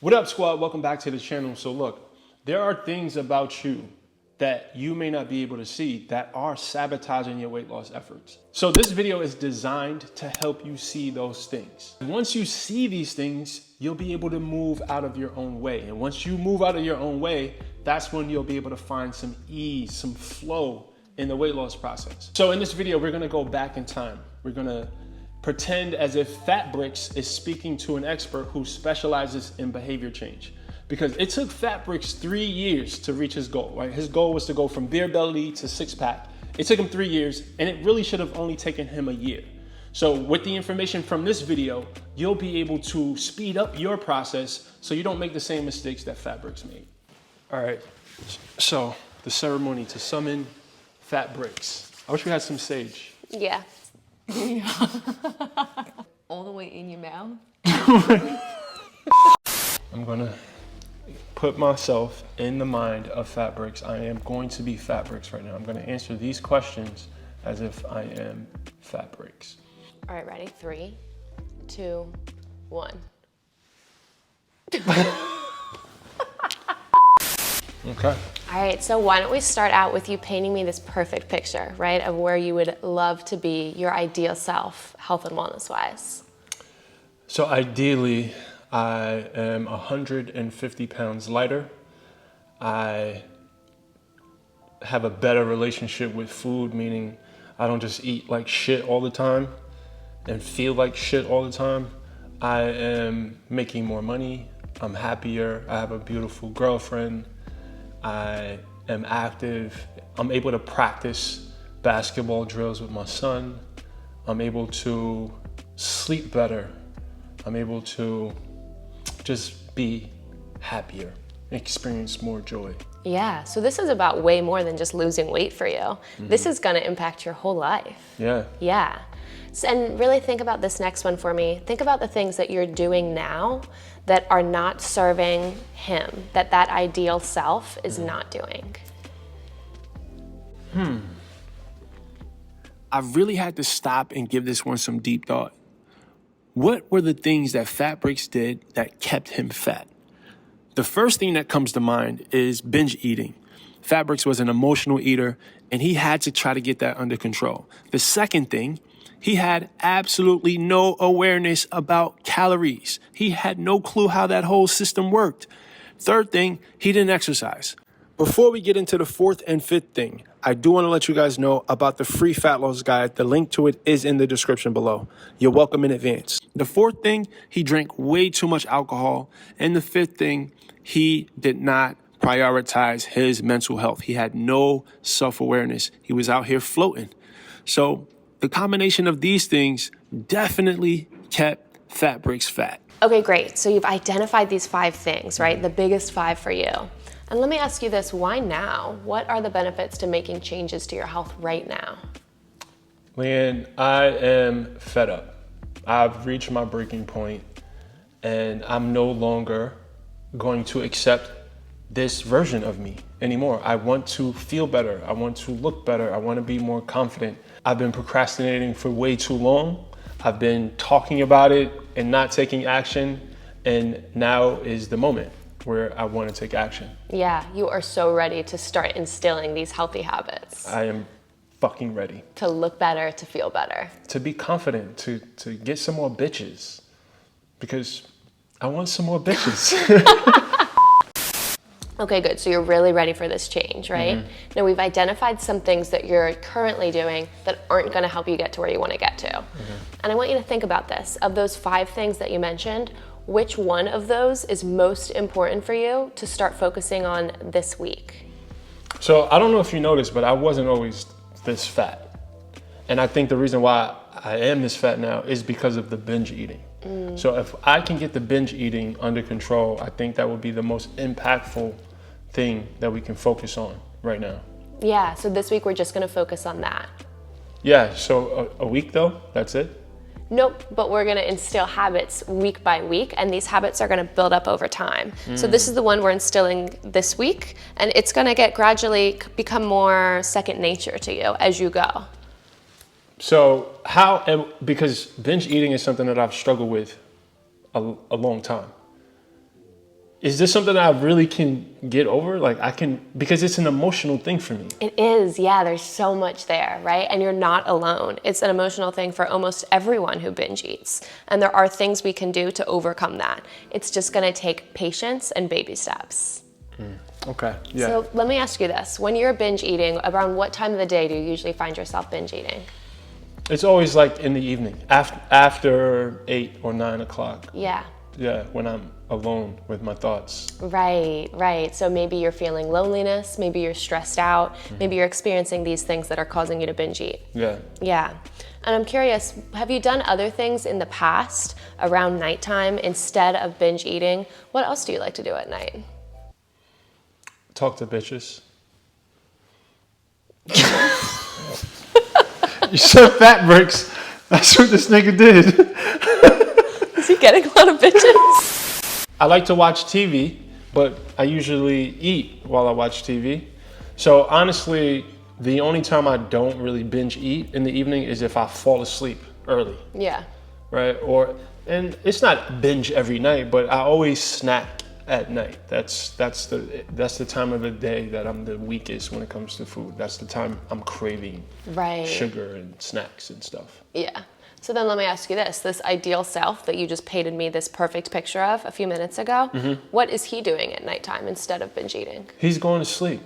What up, squad? Welcome back to the channel. So look, there are things about you that you may not be able to see that are sabotaging your weight loss efforts. So this video is designed to help you see those things. Once you see these things, you'll be able to move out of your own way. And once you move out of your own way, that's when you'll be able to find some ease, some flow in the weight loss process. So in this video, we're gonna go back in time. We're gonna pretend as if Fat Brix is speaking to an expert who specializes in behavior change. Because it took Fat Brix 3 years to reach his goal, right? His goal was to go from beer belly to six pack. It took him 3 years, and it really should have only taken him a year. So with the information from this video, you'll be able to speed up your process so you don't make the same mistakes that Fat Brix made. All right, so the ceremony to summon Fat Brix. I wish we had some sage. Yeah. All the way in your mouth? I'm gonna put myself in the mind of Fat Brix. I am going to be Fat Brix right now. I'm gonna answer these questions as if I am Fat Brix. All right, ready? 3, 2, 1. Okay. All right, so why don't we start out with you painting me this perfect picture, right, of where you would love to be, your ideal self, health and wellness wise. So ideally, I am 150 pounds lighter. I have a better relationship with food, meaning I don't just eat like shit all the time and feel like shit all the time. I am making more money. I'm happier. I have a beautiful girlfriend. I am active. I'm able to practice basketball drills with my son. I'm able to sleep better. I'm able to just be happier, experience more joy. Yeah, so this is about way more than just losing weight for you. Mm-hmm. This is gonna impact your whole life. Yeah. Yeah. And really think about this next one for me. Think about the things that you're doing now that are not serving him, that ideal self is not doing. I really had to stop and give this one some deep thought. What were the things that Fat Brix did that kept him fat? The first thing that comes to mind is binge eating. Fat Brix was an emotional eater, and he had to try to get that under control. The second thing, he had absolutely no awareness about calories. He had no clue how that whole system worked. Third thing, he didn't exercise. Before we get into the fourth and fifth thing, I do want to let you guys know about the free fat loss guide. The link to it is in the description below. You're welcome in advance. The fourth thing, he drank way too much alcohol. And the fifth thing, he did not prioritize his mental health. He had no self-awareness. He was out here floating. So the combination of these things definitely kept Fat Brix fat. Okay, great. So you've identified these 5 things, right? The biggest 5 for you. And let me ask you this, why now? What are the benefits to making changes to your health right now? Leanne, I am fed up. I've reached my breaking point, and I'm no longer going to accept this version of me anymore. I want to feel better. I want to look better. I want to be more confident. I've been procrastinating for way too long. I've been talking about it and not taking action, and now is the moment where I want to take action. Yeah, you are so ready to start instilling these healthy habits. I am fucking ready. To look better, to feel better. To be confident, to get some more bitches. Because I want some more bitches. Okay, good. So you're really ready for this change, right? Mm-hmm. Now we've identified some things that you're currently doing that aren't gonna help you get to where you wanna get to. Mm-hmm. And I want you to think about this. Of those 5 things that you mentioned, which one of those is most important for you to start focusing on this week? So I don't know if you noticed, but I wasn't always this fat. And I think the reason why I am this fat now is because of the binge eating. So if I can get the binge eating under control, I think that would be the most impactful thing that we can focus on right now. Yeah, so this week we're just gonna focus on that. Yeah, so a week though, that's it? Nope, but we're gonna instill habits week by week, and these habits are gonna build up over time. So this is the one we're instilling this week, and it's gonna get gradually become more second nature to you as you go. So because binge eating is something that I've struggled with a long time. is this something I really can get over? Like I can, because it's an emotional thing for me. It is, yeah, there's so much there, right? And you're not alone. It's an emotional thing for almost everyone who binge eats. And there are things we can do to overcome that. It's just gonna take patience and baby steps. Okay, yeah. So let me ask you this. When you're binge eating, around what time of the day do you usually find yourself binge eating? It's always like in the evening, after 8 or 9 o'clock. Yeah. Yeah, when I'm alone with my thoughts. Right. So maybe you're feeling loneliness, maybe you're stressed out, maybe you're experiencing these things that are causing you to binge eat. Yeah. Yeah. And I'm curious, have you done other things in the past around nighttime instead of binge eating? What else do you like to do at night? Talk to bitches. You said fat, Brix. That's what this nigga did. Is he getting a lot of bitches? I like to watch TV, but I usually eat while I watch TV. So honestly, the only time I don't really binge eat in the evening is if I fall asleep early, Yeah. right? And it's not binge every night, but I always snack at night. That's the time of the day that I'm the weakest when it comes to food. That's the time I'm craving sugar and snacks and stuff. Yeah. So then let me ask you this ideal self that you just painted me this perfect picture of a few minutes ago, what is he doing at nighttime instead of binge eating? He's going to sleep.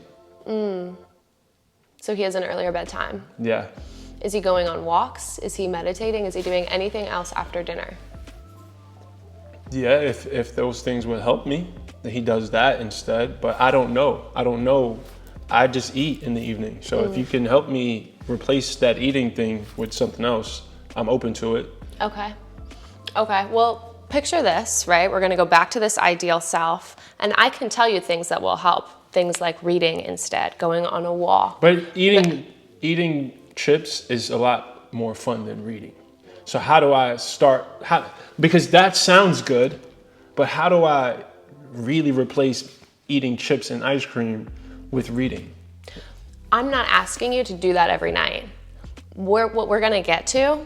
So he has an earlier bedtime. Yeah. Is he going on walks? Is he meditating? Is he doing anything else after dinner? Yeah, if those things would help me, he does that instead. But I don't know. I just eat in the evening. So if you can help me replace that eating thing with something else, I'm open to it. Okay. Well, picture this, right? We're going to go back to this ideal self, and I can tell you things that will help. Things like reading instead, going on a walk. But eating chips is a lot more fun than reading. So how do I start? Because that sounds good, but how do I really replace eating chips and ice cream with reading? I'm not asking you to do that every night. What we're gonna get to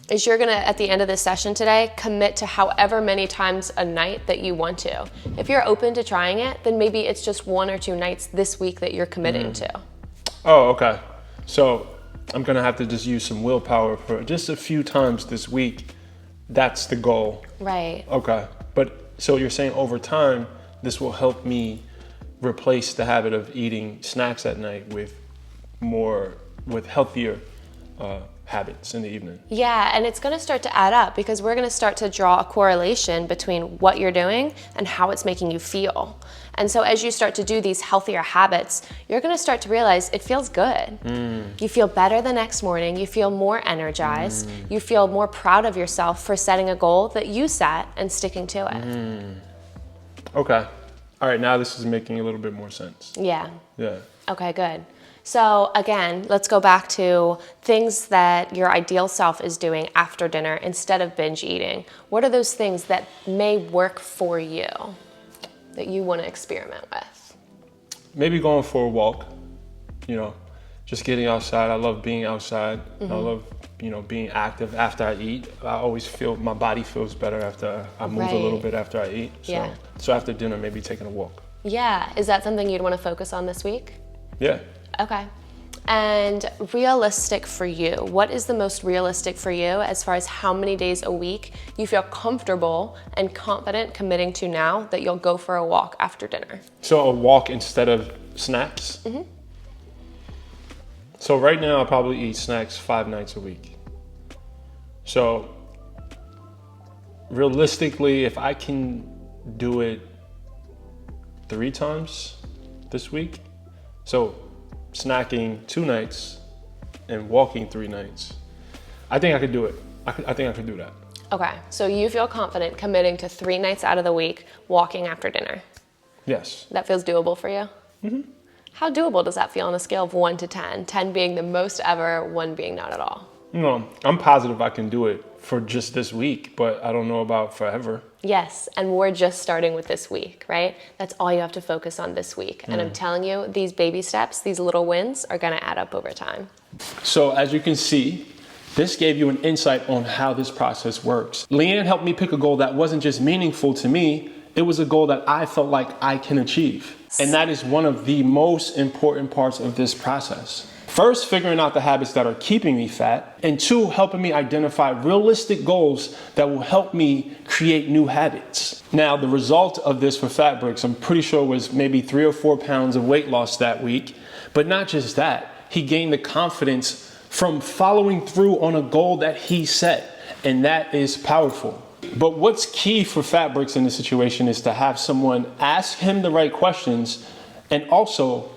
is you're gonna, at the end of this session today, commit to however many times a night that you want to. If you're open to trying it, then maybe it's just 1 or 2 nights this week that you're committing to. Oh, okay. So I'm gonna have to just use some willpower for just a few times this week. That's the goal. Right. Okay. But so you're saying over time, this will help me replace the habit of eating snacks at night with healthier habits in the evening. Yeah, and it's gonna start to add up because we're gonna start to draw a correlation between what you're doing and how it's making you feel. And so as you start to do these healthier habits, you're gonna start to realize it feels good. You feel better the next morning, you feel more energized, you feel more proud of yourself for setting a goal that you set and sticking to it. Okay. All right, now this is making a little bit more sense. Yeah. Yeah. Okay, good. So again, let's go back to things that your ideal self is doing after dinner instead of binge eating. What are those things that may work for you that you want to experiment with? Maybe going for a walk, just getting outside. I love being outside. I love, being active after I eat. I always feel my body feels better after I move a little bit after I eat. So after dinner, maybe taking a walk. Yeah, is that something you'd want to focus on this week? Yeah. Okay. And realistic for you, what is the most realistic for you as far as how many days a week you feel comfortable and confident committing to now that you'll go for a walk after dinner? So a walk instead of snacks? So right now I probably eat snacks 5 nights a week. So realistically, if I can do it 3 times this week, so snacking 2 nights and walking 3 nights, I think I could do it. I think I could do that. Okay, so you feel confident committing to 3 nights out of the week walking after dinner? Yes. That feels doable for you? How doable does that feel on a scale of 1 to 10? 10 being the most ever, 1 being not at all. I'm positive I can do it for just this week, but I don't know about forever. Yes, and we're just starting with this week, right? That's all you have to focus on this week. And I'm telling you, these baby steps, these little wins are gonna add up over time. So as you can see, this gave you an insight on how this process works. Leanne helped me pick a goal that wasn't just meaningful to me, It was a goal that I felt like I can achieve. And that is one of the most important parts of this process. First, figuring out the habits that are keeping me fat, and two, helping me identify realistic goals that will help me create new habits. Now, the result of this for Fat Brix, I'm pretty sure was maybe 3 or 4 pounds of weight loss that week. But not just that, he gained the confidence from following through on a goal that he set, and that is powerful. But what's key for Fat Brix in this situation is to have someone ask him the right questions and also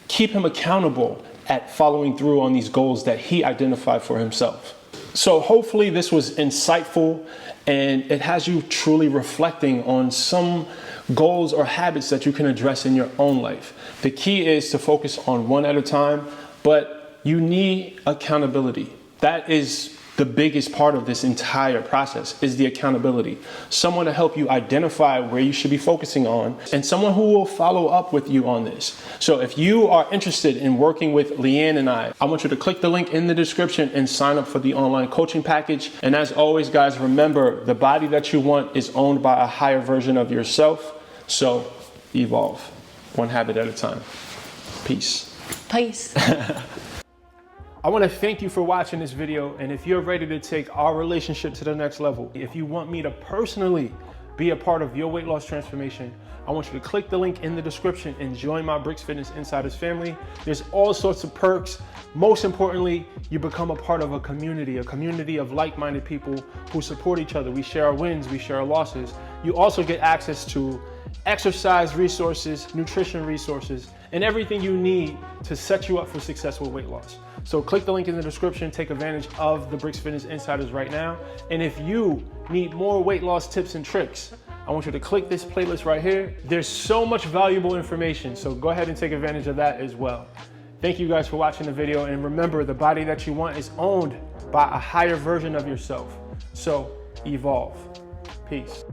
keep him accountable at following through on these goals that he identified for himself. So hopefully this was insightful and it has you truly reflecting on some goals or habits that you can address in your own life. The key is to focus on one at a time, but you need accountability. That is the biggest part of this entire process, is the accountability. Someone to help you identify where you should be focusing on, and someone who will follow up with you on this. So if you are interested in working with Leanne and I want you to click the link in the description and sign up for the online coaching package. And as always, guys, remember, the body that you want is owned by a higher version of yourself. So evolve, one habit at a time. Peace. Peace. I want to thank you for watching this video, and if you're ready to take our relationship to the next level, if you want me to personally be a part of your weight loss transformation, I want you to click the link in the description and join my Brix Fitness Insiders family. There's all sorts of perks. Most importantly, you become a part of a community of like-minded people who support each other. We share our wins, we share our losses. You also get access to exercise resources, nutrition resources, and everything you need to set you up for successful weight loss. So click the link in the description, take advantage of the Brix Fitness Insiders right now. And if you need more weight loss tips and tricks, I want you to click this playlist right here. There's so much valuable information, so go ahead and take advantage of that as well. Thank you guys for watching the video, and remember, the body that you want is owned by a higher version of yourself. So evolve. Peace.